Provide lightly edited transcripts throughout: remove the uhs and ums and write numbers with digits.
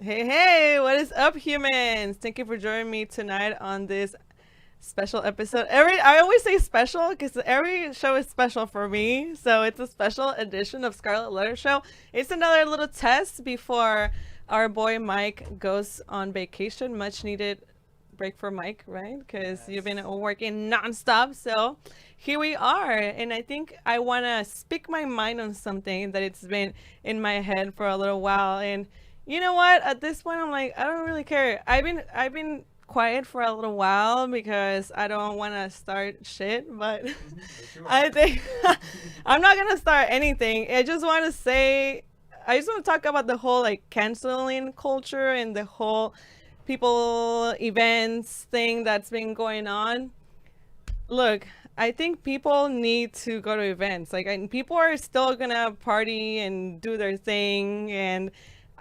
Hey, hey, what is up, humans? Thank you for joining me tonight on this special episode. I always say special because every show is special for me. So it's a special edition of Scarlet Letter Show. It's another little test before our boy Mike goes on vacation. Much needed break for Mike, right? Because you've been working nonstop. So here we are. And I think I want to speak my mind on something that it's been in my head for a little while. And you know what? At this point, I'm like, I don't really care. I've been quiet for a little while because I don't want to start shit, but I think I'm not gonna start anything. I just want to talk about the whole like canceling culture and the whole people events thing that's been going on. Look, I think people need to go to events. Like, and people are still gonna party and do their thing. And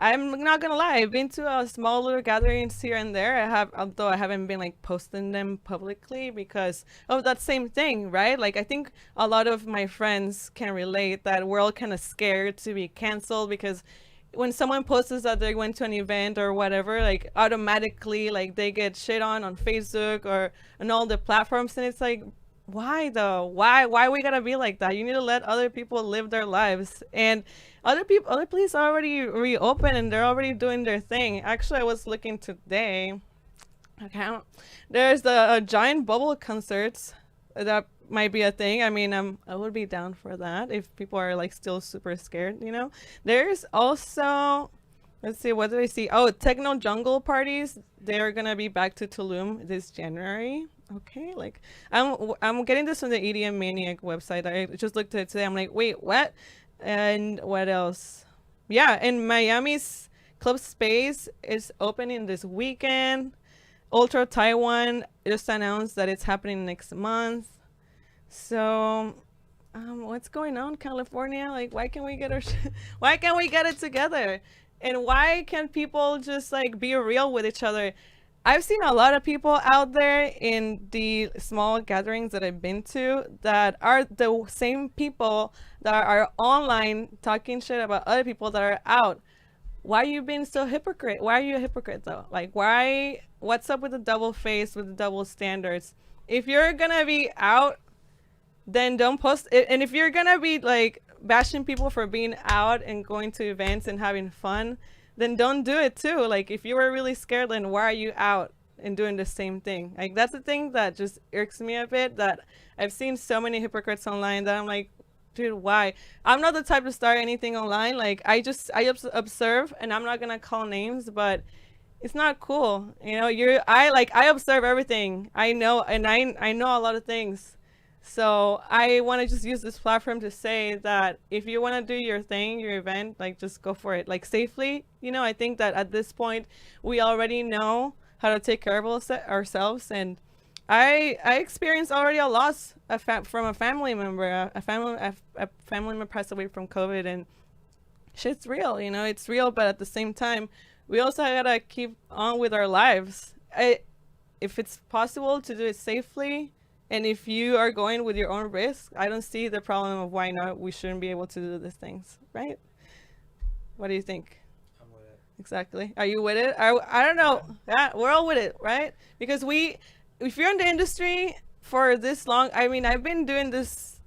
I'm not gonna lie, I've been to a small little gatherings here and there. Although I haven't been like posting them publicly because of that same thing, right? Like, I think a lot of my friends can relate that we're all kind of scared to be canceled because when someone posts that they went to an event or whatever, like automatically like they get shit on Facebook or on all the platforms, and it's like, why though? Why we gotta be like that? You need to let other people live their lives. And other places already reopened and they're already doing their thing. Actually, I was looking today. Okay, there's a giant bubble concerts that might be a thing. I mean, I would be down for that if people are like still super scared. There's also, let's see, what did I see? Oh, techno jungle parties. They're gonna be back to Tulum this January. Okay, like I'm getting this from the EDM Maniac website. I just looked at it today. I'm like, wait, what? And what else? Yeah, in Miami's Club Space is opening this weekend. Ultra Taiwan just announced that it's happening next month. So, what's going on, California? Like, why can't we get why can't we get it together? And why can't people just like be real with each other? I've seen a lot of people out there in the small gatherings that I've been to that are the same people that are online talking shit about other people that are out. Why are you being so hypocrite? Why are you a hypocrite though? Like, why? What's up with the double face, with the double standards? If you're gonna be out, then don't post it. And if you're gonna be like bashing people for being out and going to events and having fun, then don't do it too. Like, if you were really scared, then why are you out and doing the same thing? Like, that's the thing that just irks me a bit, that I've seen so many hypocrites online that I'm like, dude, why? I'm not the type to start anything online. Like, I observe, and I'm not gonna call names, but it's not cool. I observe everything. I know, and I know a lot of things. So I want to just use this platform to say that if you want to do your thing, your event, like, just go for it, like, safely. I think that at this point we already know how to take care of ourselves. And I experienced already a loss from a family member. A family member passed away from COVID, and shit's real. It's real, but at the same time, we also gotta keep on with our lives. If it's possible to do it safely, and if you are going with your own risk, I don't see the problem of why not we shouldn't be able to do these things, right? What do you think? I'm with it. Exactly. Are you with it? I don't know. Yeah, we're all with it, right? Because if you're in the industry for this long, I mean, I've been doing this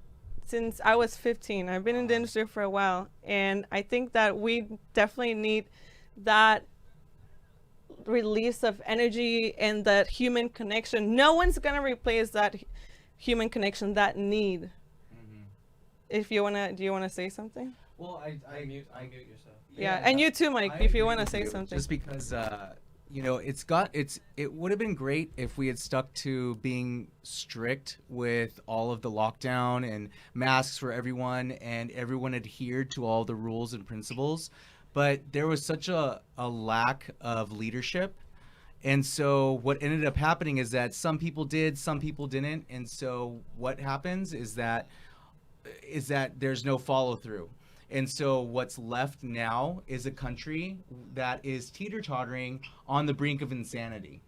since I was 15. I've been in the industry for a while, and I think that we definitely need that release of energy and that human connection. No one's gonna replace that human connection, that need. Mm-hmm. If you wanna, do you wanna say something? Well, I mute yourself. Yeah, and you too, Mike. I If you agree wanna with say you, something. just because it would have been great if we had stuck to being strict with all of the lockdown and masks for everyone, and everyone adhered to all the rules and principles. But there was such a lack of leadership. And so what ended up happening is that some people did, some people didn't. And so what happens is that there's no follow through. And so what's left now is a country that is teeter-tottering on the brink of insanity,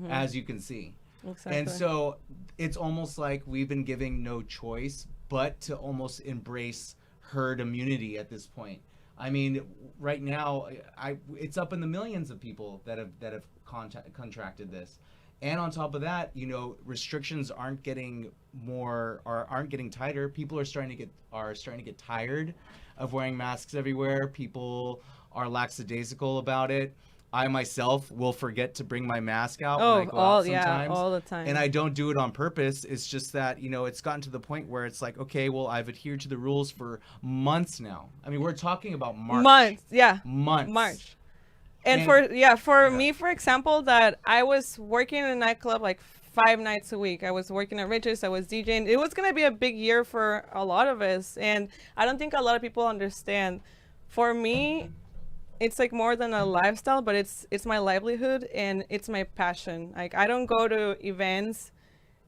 as you can see. Exactly. And so it's almost like we've been giving no choice but to almost embrace herd immunity at this point. I mean, right now, it's up in the millions of people that have contracted this. And on top of that, you know, restrictions aren't getting aren't getting tighter. People are starting to get tired of wearing masks everywhere. People are lackadaisical about it. I myself will forget to bring my mask out when I go out sometimes. all the time. And I don't do it on purpose. It's just that, you know, it's gotten to the point where it's like, okay, well, I've adhered to the rules for months now. I mean, we're talking about March. Months, yeah. Months. March. And for me, for example, that I was working in a nightclub like 5 nights a week. I was working at Rich's. I was DJing. It was going to be a big year for a lot of us. And I don't think a lot of people understand. For me, it's like more than a lifestyle, but it's my livelihood and it's my passion. Like, I don't go to events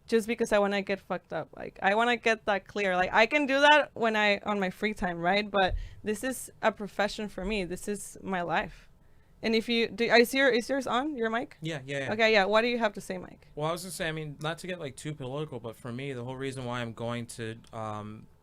just because I want to get fucked up. Like, I want to get that clear. Like, I can do that when on my free time, right? But this is a profession for me. This is my life. And if you do, is yours on your mic? Yeah. Okay, yeah. What do you have to say, Mike? Well, I was gonna say, I mean, not to get like too political, but for me, the whole reason why I'm going to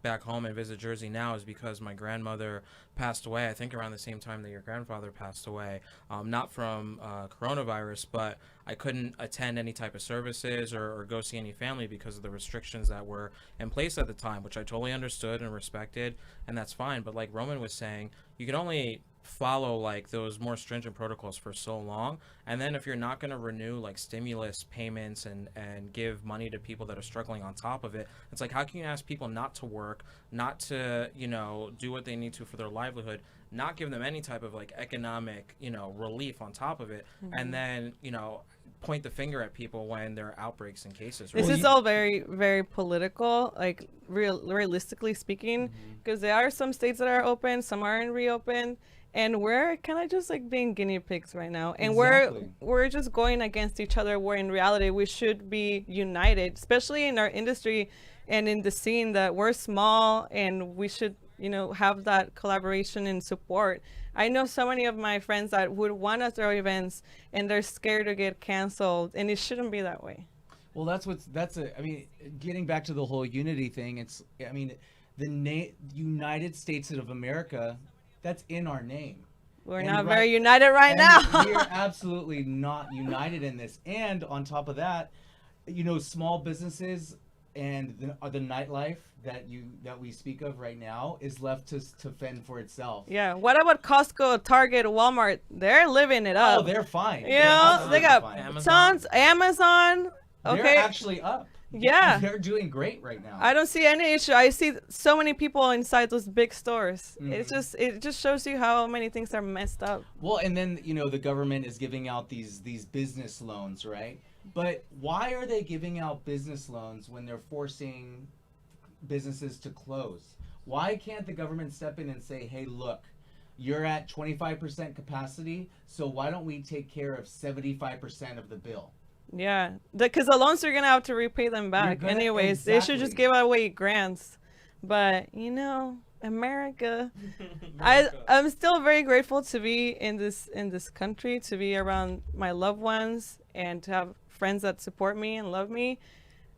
back home and visit Jersey now is because my grandmother passed away. I think around the same time that your grandfather passed away, not from coronavirus, but I couldn't attend any type of services or go see any family because of the restrictions that were in place at the time, which I totally understood and respected, and that's fine. But like Roman was saying, you can only follow like those more stringent protocols for so long, and then if you're not going to renew like stimulus payments and give money to people that are struggling on top of it, it's like, how can you ask people not to work, not to, you know, do what they need to for their livelihood, not give them any type of like economic, you know, relief on top of it, and then, you know, point the finger at people when there are outbreaks and cases, right? This is all very, very political, like realistically speaking, because there are some states that are open, some aren't reopened. And we're kind of just like being guinea pigs right now. And we're just going against each other, where in reality we should be united, especially in our industry and in the scene, that we're small and we should, you know, have that collaboration and support. I know so many of my friends that would want to throw events and they're scared to get canceled, and it shouldn't be that way. Well, I mean, getting back to the whole unity thing, I mean, the United States of America, that's in our name. We're not very united right now. We're absolutely not united in this. And on top of that, you know, small businesses and the nightlife that we speak of right now is left to fend for itself. Yeah. What about Costco, Target, Walmart? They're living it up. Oh, they're fine. You know, they got tons. Amazon. Okay. They're actually up. Yeah. They're doing great right now. I don't see any issue. I see so many people inside those big stores. It just shows you how many things are messed up. Well, and then, you know, the government is giving out these business loans, right? But why are they giving out business loans when they're forcing businesses to close? Why can't the government step in and say, hey, look, you're at 25% capacity, so why don't we take care of 75% of the bill? Yeah, because the loans are gonna have to repay them back anyways. They should just give away grants. But you know, America. I'm still very grateful to be in this country, to be around my loved ones, and to have friends that support me and love me.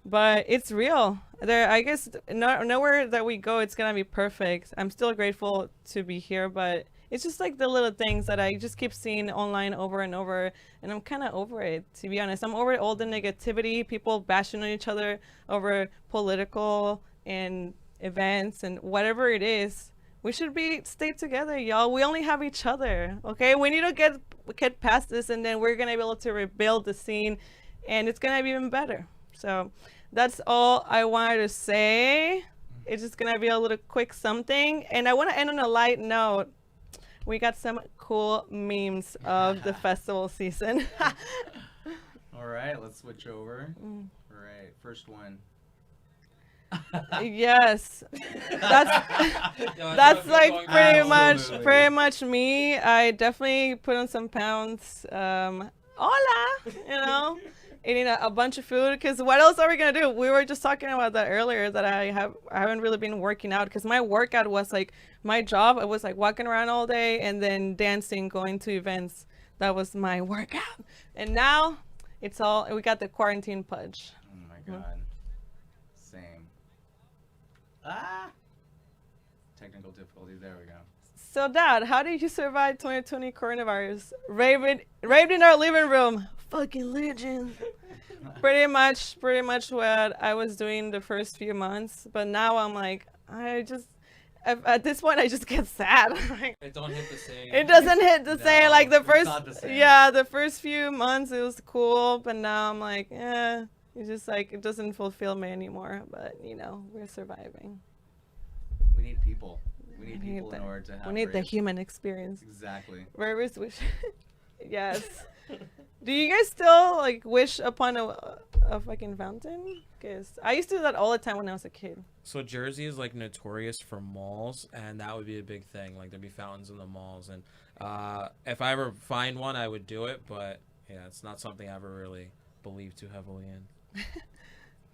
But it's real. I guess nowhere that we go, it's gonna be perfect. I'm still grateful to be here, but it's just like the little things that I just keep seeing online over and over, and I'm kind of over it, to be honest. I'm over all the negativity, people bashing on each other over political and events and whatever it is. We should stay together, y'all. We only have each other, okay? We need to get past this, and then we're gonna be able to rebuild the scene, and it's gonna be even better. So that's all I wanted to say. It's just gonna be a little quick something, and I want to end on a light note. We got some cool memes of the festival season. All right, let's switch over. All right, first one. Yes, that's like pretty much me. I definitely put on some pounds. Hola, you know, eating a bunch of food, because what else are we gonna do? We were just talking about that earlier, that I haven't really been working out, because my workout was like my job. I was like walking around all day and then dancing, going to events. That was my workout. And now we got the quarantine pudge. Oh my god. Same. Technical difficulties. There we go. So, Dad, how did you survive 2020 coronavirus? Raved in our living room. Fucking legend. Pretty much what I was doing the first few months. But now I'm like, at this point, I just get sad. Like, It don't hit the same. it doesn't hit the same. No, Like the it's first, not the same. yeah, the first few months it was cool, but now I'm like, it's just like it doesn't fulfill me anymore. But we're surviving. We need people. We need We need people in the- order to have. We need the raves. human experience. Exactly. Rivers wish. Yes. Do you guys still like wish upon a fucking fountain? Cause I used to do that all the time when I was a kid. So Jersey is like notorious for malls, and that would be a big thing. Like there'd be fountains in the malls, and if I ever find one, I would do it. But yeah, it's not something I ever really believe too heavily in.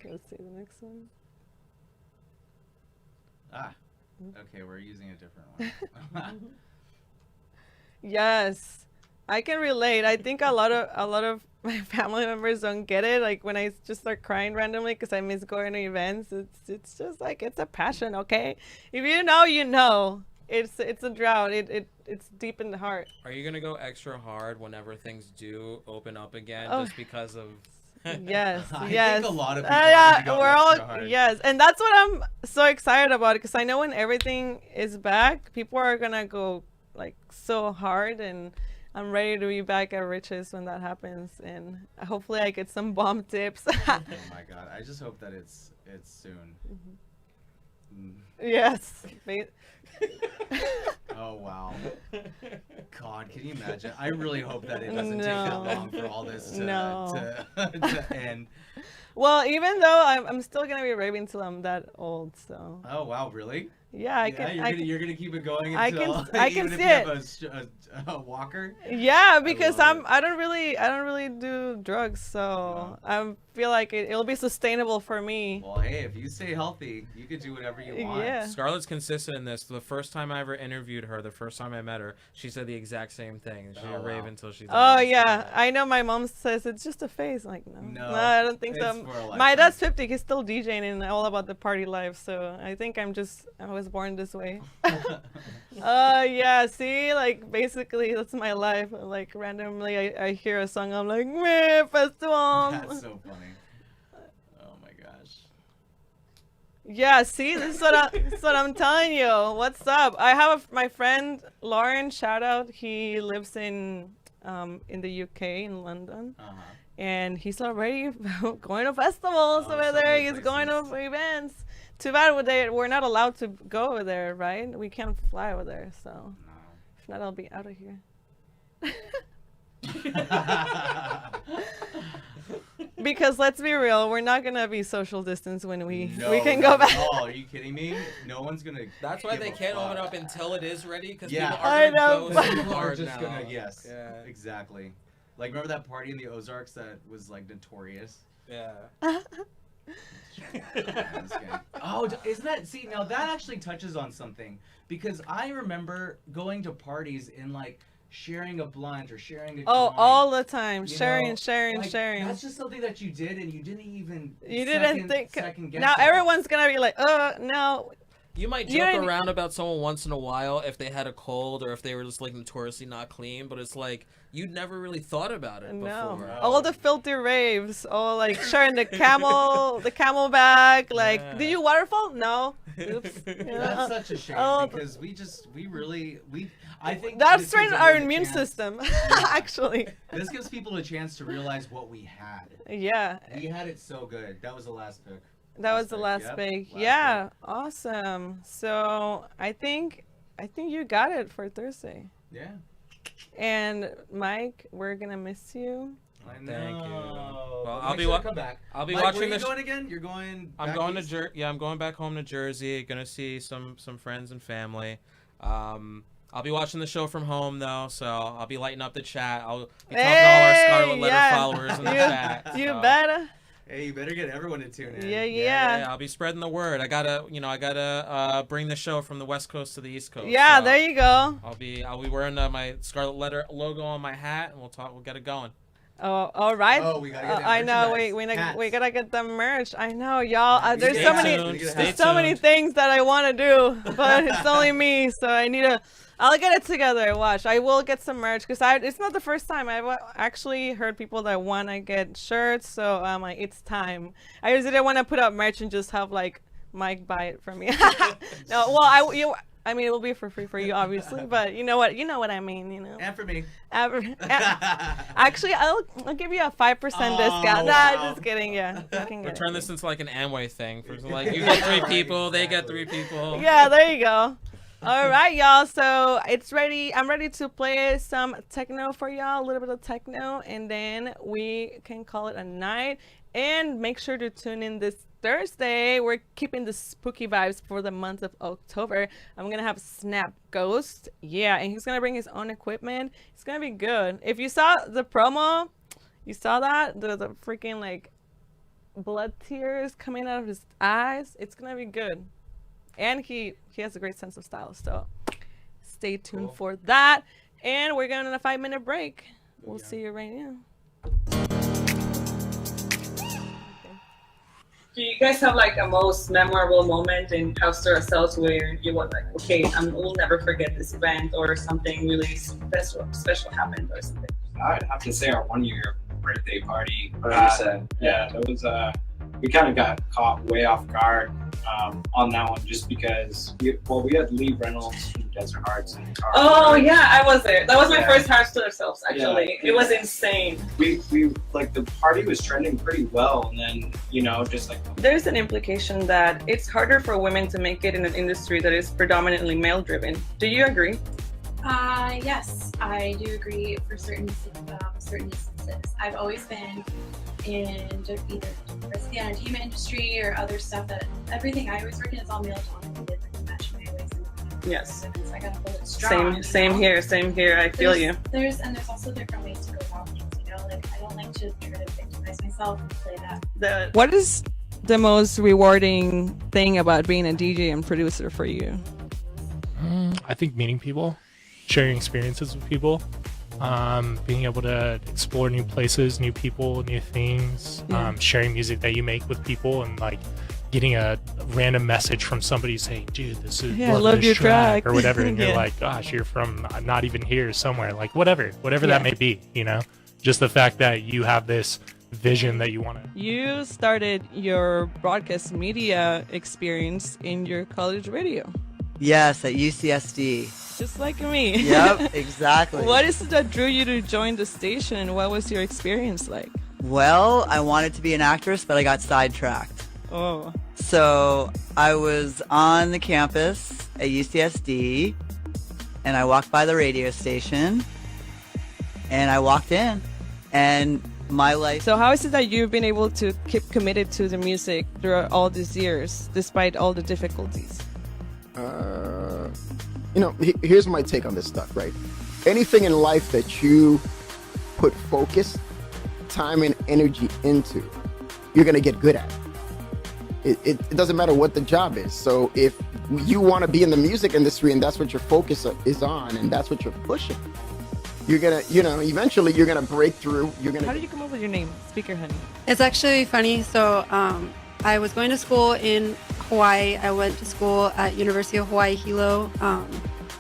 Okay, let's see the next one. Ah. Okay, we're using a different one. Yes, I can relate. I think a lot of my family members don't get it. Like when I just start crying randomly because I miss going to events. It's just like it's a passion. Okay, if you know, you know. It's a drought. It's deep in the heart. Are you gonna go extra hard whenever things do open up again, Oh. just because of? Yes, I yes. think a lot of people Yeah, need to go we're extra all hard. yes, and that's what I'm so excited about because I know when everything is back, people are gonna go like so hard, and I'm ready to be back at Riches when that happens, and hopefully I get some bomb tips. Oh my god! I just hope that it's soon. Mm. Yes. Oh wow. God, can you imagine? I really hope that it doesn't take that No. long for all this to No. to end. Well, even though I'm still gonna be raving till I'm that old, so Oh wow, really? yeah, I Yeah, can. you're gonna keep it going I until can- I can even if see you have it. a walker. Yeah, because love it. I don't really do drugs, so I feel like it'll be sustainable for me. Well, hey, if you stay healthy, you could do whatever you want. Yeah. Scarlett's consistent in this. The first time I ever interviewed her, the first time I met her, she said the exact same thing. She'll Oh, rave wow. until she's. Oh yeah, I know. My mom says it's just a phase. Like no, No, I don't think it's so. for a My lifetime. dad's 50. He's still DJing and all about the party life. So I think I was born this way. Yeah. See, like basically that's my life. Like randomly, I hear a song. I'm like, meh, festival. That's so funny. Oh my gosh. Yeah, see, this is what I'm telling you. What's up? I have my friend Lauren. Shout out. He lives in the UK in London, Uh-huh. and he's already going to festivals Oh, over so there. many He's going to places. events. Too bad we're not allowed to go over there, right? We can't fly over there, so if not, I'll be out of here. No. Because let's be real, we're not gonna be social distance when we No, can go not back. at all. Are you kidding me? No one's gonna. That's why give they a can't open fuck. up until it is ready, because Yeah. people I are know, gonna but- go so People are hard just now. gonna yes. Yeah. Exactly. Like remember that party in the Ozarks that was like notorious? Yeah. Oh, isn't that? See, now that actually touches on something because I remember going to parties and like sharing a blunt or sharing a Oh, joint, all the time, you sharing, know, sharing, like, sharing. That's just something that you did and you didn't even. You didn't think. Second guess Now it. everyone's gonna be like, no. You might You joke don't- around about someone once in a while if they had a cold or if they were just like notoriously not clean, but it's like you'd never really thought about it No, before. all the filthy raves, all like sharing the camelback. Like, Yeah. did you waterfall? No. Oops. That's such a shame Oh. because I think That this strained gives our everyone a immune chance- system, actually. This gives people a chance to realize what we had. Yeah, We had it so good. That was the last pick. that was the pick, last yep, big. last Yeah, pick. awesome. So I think you got it for Thursday. Yeah. And Mike, we're gonna miss you. I Thank know. you. Well, But I'll make be sure to wa- come back. I'll be Mike, watching where the you sh- going again? You're going. I'm back going east? to I'm going back home to Jersey. Gonna see some friends and family. I'll be watching the show from home though, so I'll be lighting up the chat. I'll be talking to all our Hey, Scarlet Letter yeah. followers in the You- chat. You so. better. Hey, you better get everyone to tune in. Yeah. I'll be spreading the word. I gotta bring the show from the West Coast to the East Coast. Yeah, so there you go. I'll be wearing my Scarlet Letter logo on my hat, and we'll get it going. Oh, all right. Oh, we gotta get that I know. merchandise. We gotta get the merch. I know, y'all. There's Stay so many. tuned. Stay There's so many things that I want to do, but it's only me, so I need to. I'll get it together. Watch. I will get some merch because it's not the first time. I've actually heard people that want to get shirts, so like, it's time. I usually didn't want to put up merch and just have like Mike buy it from me. No, well, I mean, it will be for free for you, obviously, but you know what I mean, you know. And for me. Actually, I'll give you a 5% discount. Nah, wow. just kidding. Yeah. You can We'll get turn it. this into like an Amway thing. For like, you get 3 people, they get 3 people. Yeah, there you go. All right, y'all. So it's ready. I'm ready to play some techno for y'all, a little bit of techno, and then we can call it a night. And make sure to tune in this Thursday. We're keeping the spooky vibes for the month of October. I'm gonna have Snap Ghost. Yeah, and he's gonna bring his own equipment. It's gonna be good. If you saw the promo, you saw that the freaking like blood tears coming out of his eyes. It's gonna be good. And he has a great sense of style. So stay tuned for that. And we're going on a 5-minute break. We'll see you right now. Do you guys have like a most memorable moment in House to Ourselves where you were like, okay, we'll never forget this event, or something really special happened or something? I'd have to say our 1-year birthday party. 100%. Yeah, that was we kind of got caught way off guard on that one, just because we had Lee Reynolds from Desert Hearts in the car. Oh yeah, I was there. That was my Yeah. first House to Ourselves, actually. Yeah. It was insane. We like, the party was trending pretty well, and then just like There's an implication that it's harder for women to make it in an industry that is predominantly male driven. Do you agree? Yes, I do agree for certain instances. I've always been in either the entertainment industry or other stuff that everything I always work in is all male dominated, like match my ways and Yes. so I gotta hold it strong. Same here. I feel you. There's also different ways to go about things, like I don't like to try to victimize myself and play that. What is the most rewarding thing about being a DJ and producer for you? I think meeting people, sharing experiences with people, being able to explore new places, new people, new things, sharing music that you make with people, and like getting a random message from somebody saying, dude, this is love this your track track. or whatever, and you're Yeah. like, gosh, you're from not even here, somewhere, like whatever that may be, just the fact that you have this vision that you want to. You started your broadcast media experience in your college radio, Yes, at UCSD. just like me. Yep, exactly. What is it that drew you to join the station? What was your experience like? Well, I wanted to be an actress, but I got sidetracked. Oh, So I was on the campus at UCSD, and I walked by the radio station, and I walked in, and my life. so how is it that you've been able to keep committed to the music throughout all these years, despite all the difficulties? Here's my take on this stuff, right? Anything in life that you put focus, time, and energy into, you're going to get good at. It doesn't matter what the job is. So if you want to be in the music industry and that's what your focus is on and that's what you're pushing, you're going to, eventually you're going to break through. How did you come up with your name, Speaker Honey? It's actually funny. So I was going to school in Hawaii. I went to school at University of Hawaii Hilo,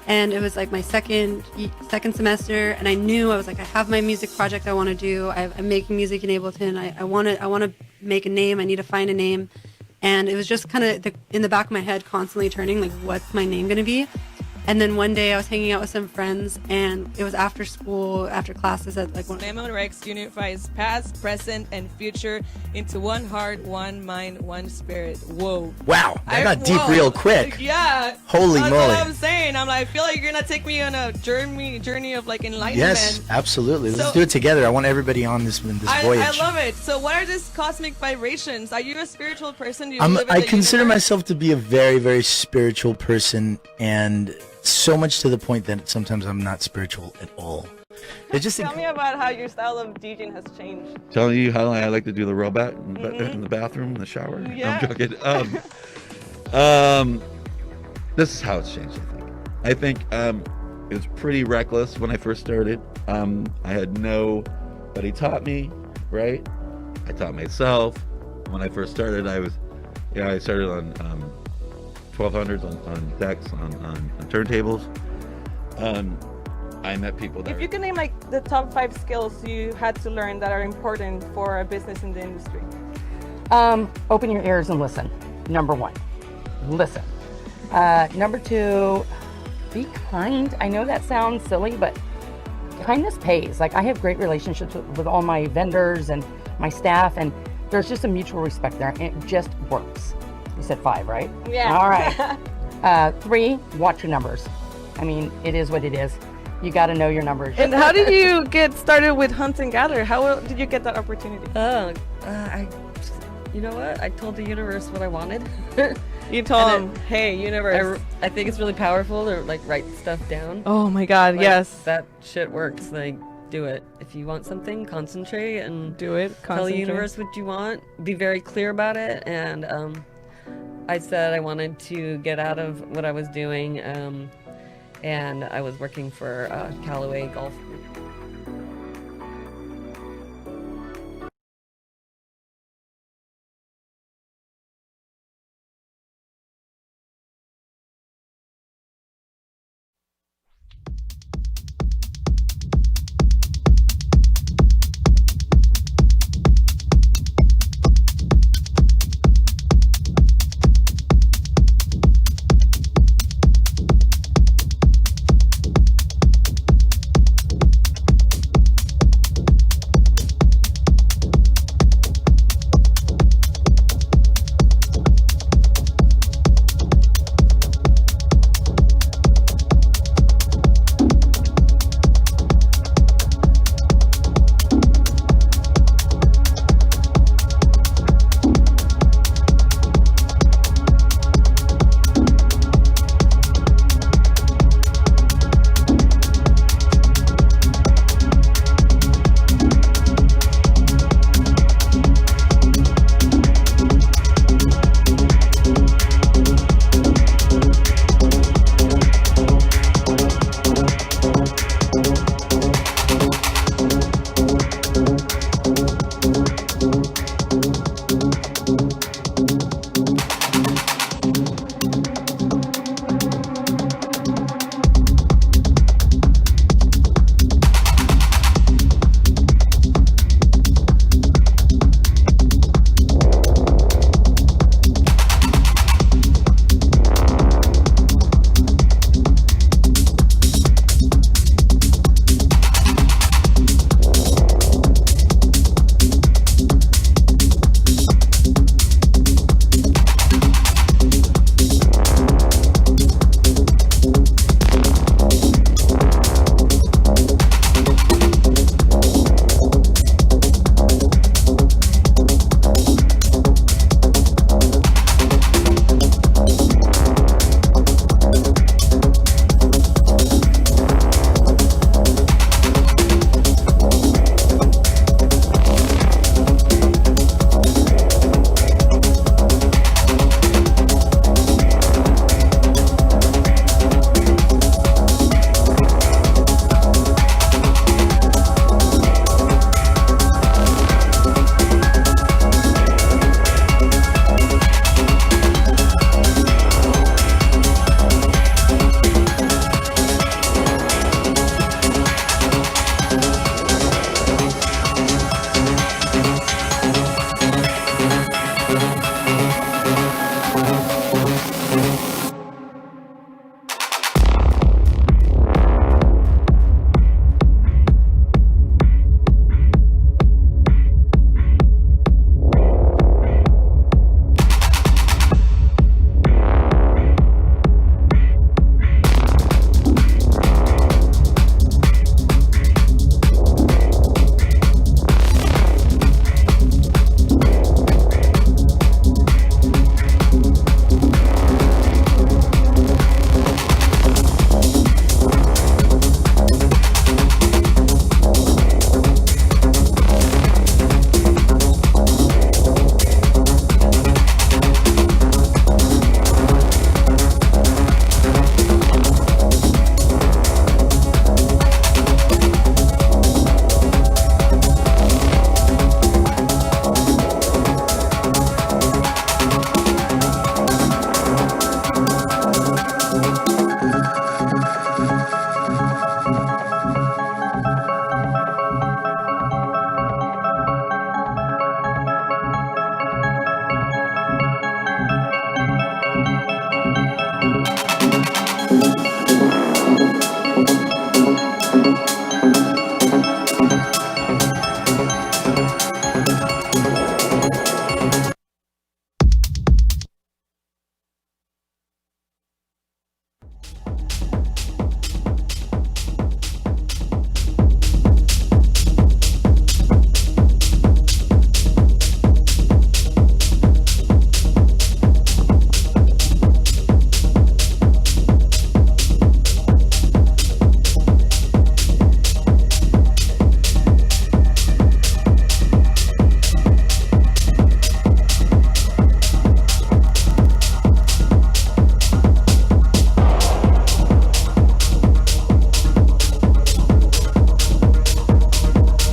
and it was like my second semester. And I knew I was like, I have my music project I want to do. I'm making music in Ableton. I want to make a name. I need to find a name, and it was just kind of in the back of my head, constantly turning like, what's my name going to be? And then one day I was hanging out with some friends, and it was after school, after classes at like one. Lemon Rex unifies past, present, and future into one heart, one mind, one spirit. Whoa. Wow, that got deep real quick. Yeah. Holy That's moly. what I'm saying. I feel like you're gonna take me on a journey of like enlightenment. Yes, absolutely. Let's So- do it together. I want everybody on this voyage. I love it. So what are these cosmic vibrations? Are you a spiritual person? Do you live in I the consider universe? myself to be a very, very spiritual person, and so much to the point that sometimes I'm not spiritual at all. It just Tell me about how your style of DJing has changed. Tell you how I like to do the robot in the bathroom, in the shower. No, Yeah. I'm joking. This is how it's changed, I think. It was pretty reckless when I first started. I had no but he taught me, right? I taught myself. When I first started, I started on 1200s on decks, on turntables. I met people that If you can name like the top 5 skills you had to learn that are important for a business in the industry. Open your ears and listen. Number 1, listen. Number 2, be kind. I know that sounds silly, but kindness pays. Like, I have great relationships with all my vendors and my staff, and there's just a mutual respect there. It just works. You said 5, right? Yeah. All right. 3, watch your numbers. I mean, it is what it is. You got to know your numbers. And how did you get started with Hunt and Gather? How did you get that opportunity? You know what? I told the universe what I wanted. You told them, hey, universe. I think it's really powerful to like write stuff down. Oh my God, Like, yes. That shit works. Like, do it. If you want something, concentrate and do it. Tell the universe what you want. Be very clear about it. And I said I wanted to get out of what I was doing. And I was working for Callaway Golf Group.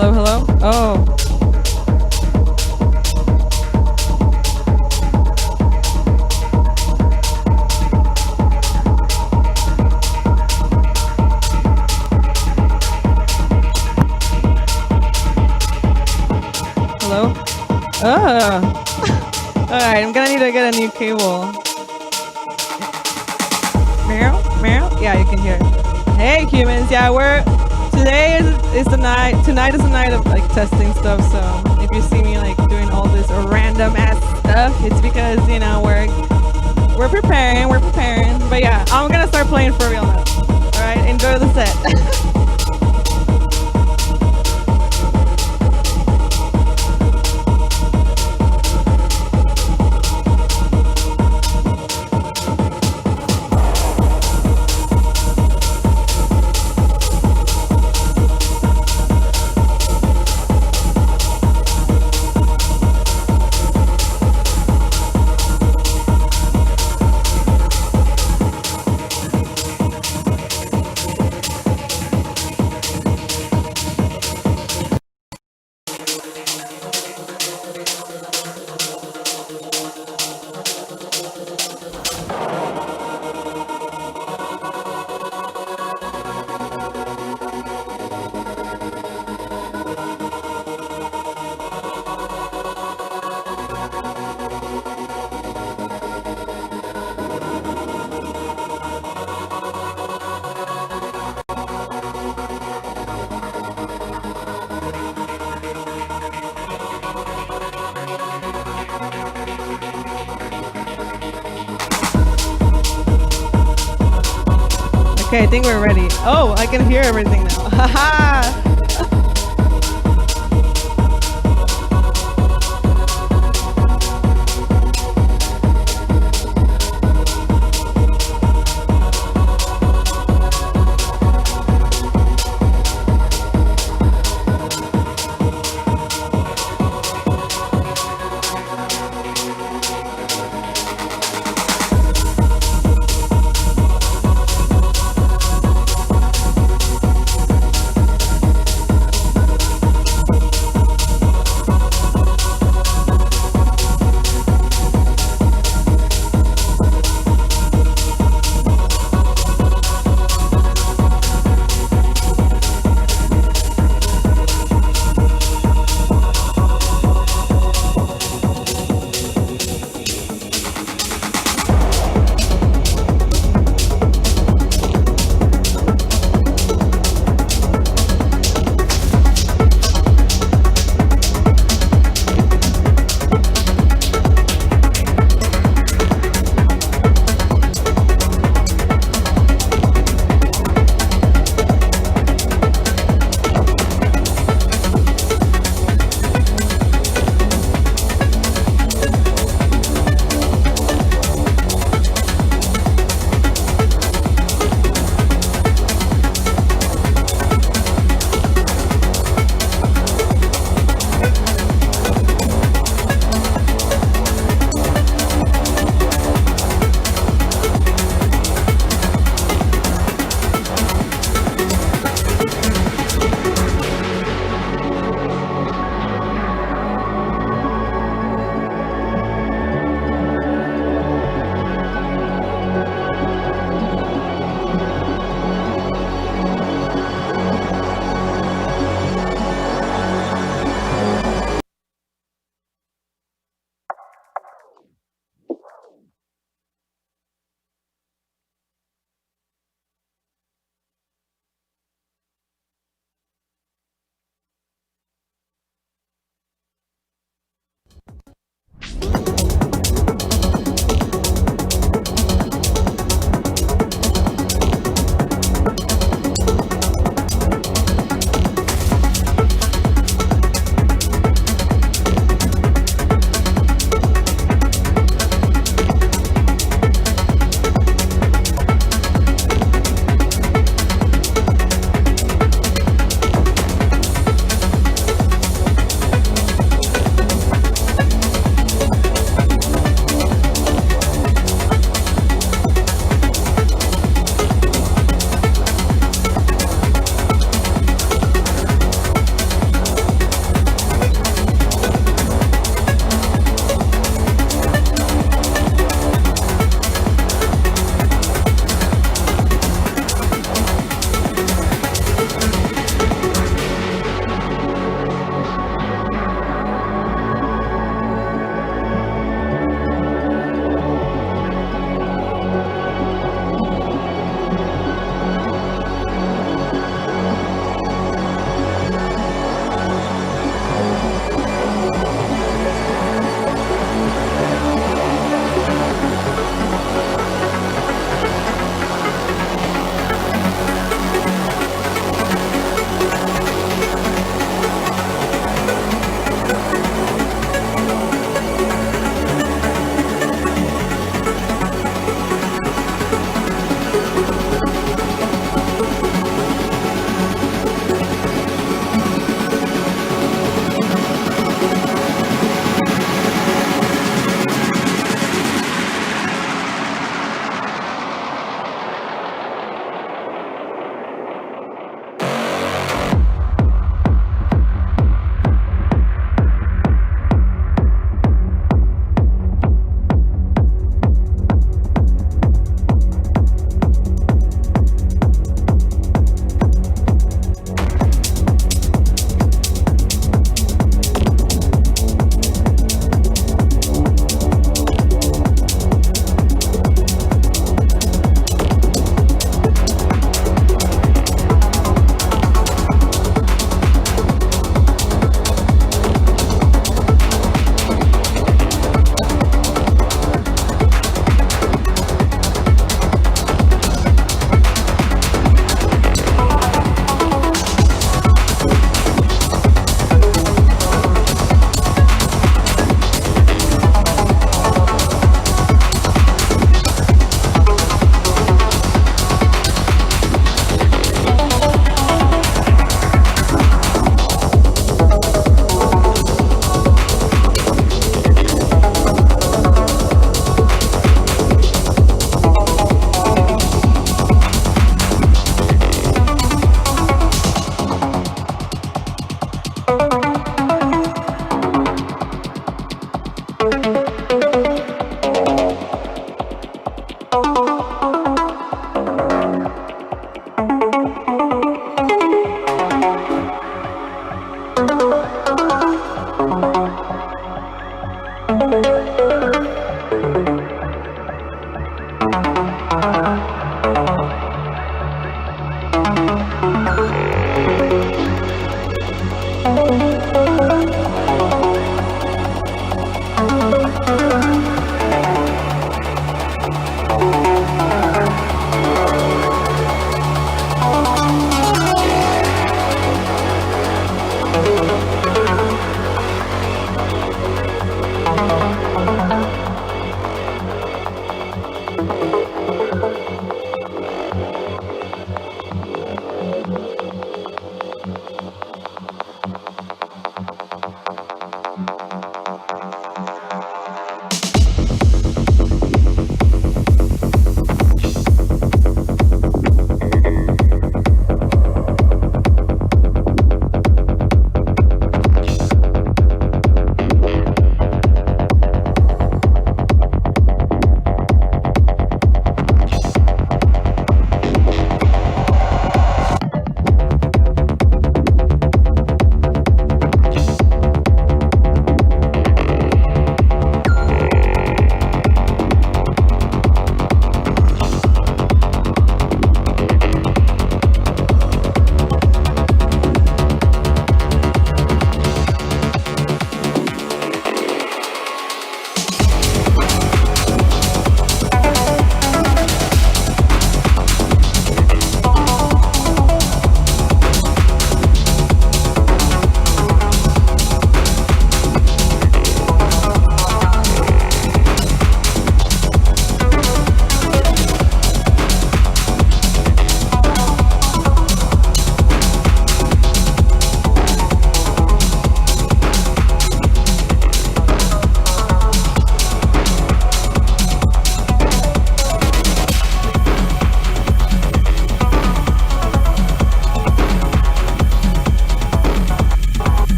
Hello, hello. Oh. Hello? Alright, I'm gonna need to get a new cable. Meow? Meow? Yeah, you can hear it. Hey humans, yeah, today is the night, tonight is the night of like testing stuff, so if you see me like doing all this random ass stuff, it's because, you know, we're preparing, but yeah, I'm gonna start playing for real now. Alright, enjoy the set. Okay, I think we're ready. Oh, I can hear everything now. Haha!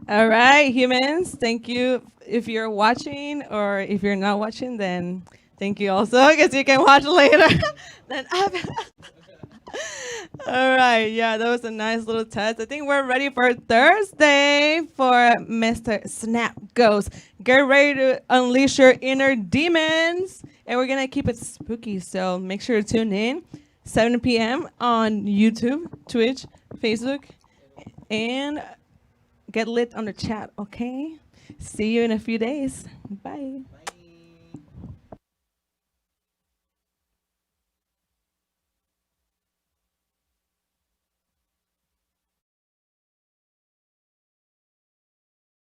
All right, humans. Thank you. If you're watching, or if you're not watching, then thank you also. I guess you can watch later. Then all right, yeah, that was a nice little test. I think we're ready for Thursday for Mr. Snap Ghost. Get ready to unleash your inner demons, and we're gonna keep it spooky. So make sure to tune in 7 p.m. on YouTube, Twitch, Facebook, and get lit on the chat. Okay. See you in a few days. Bye.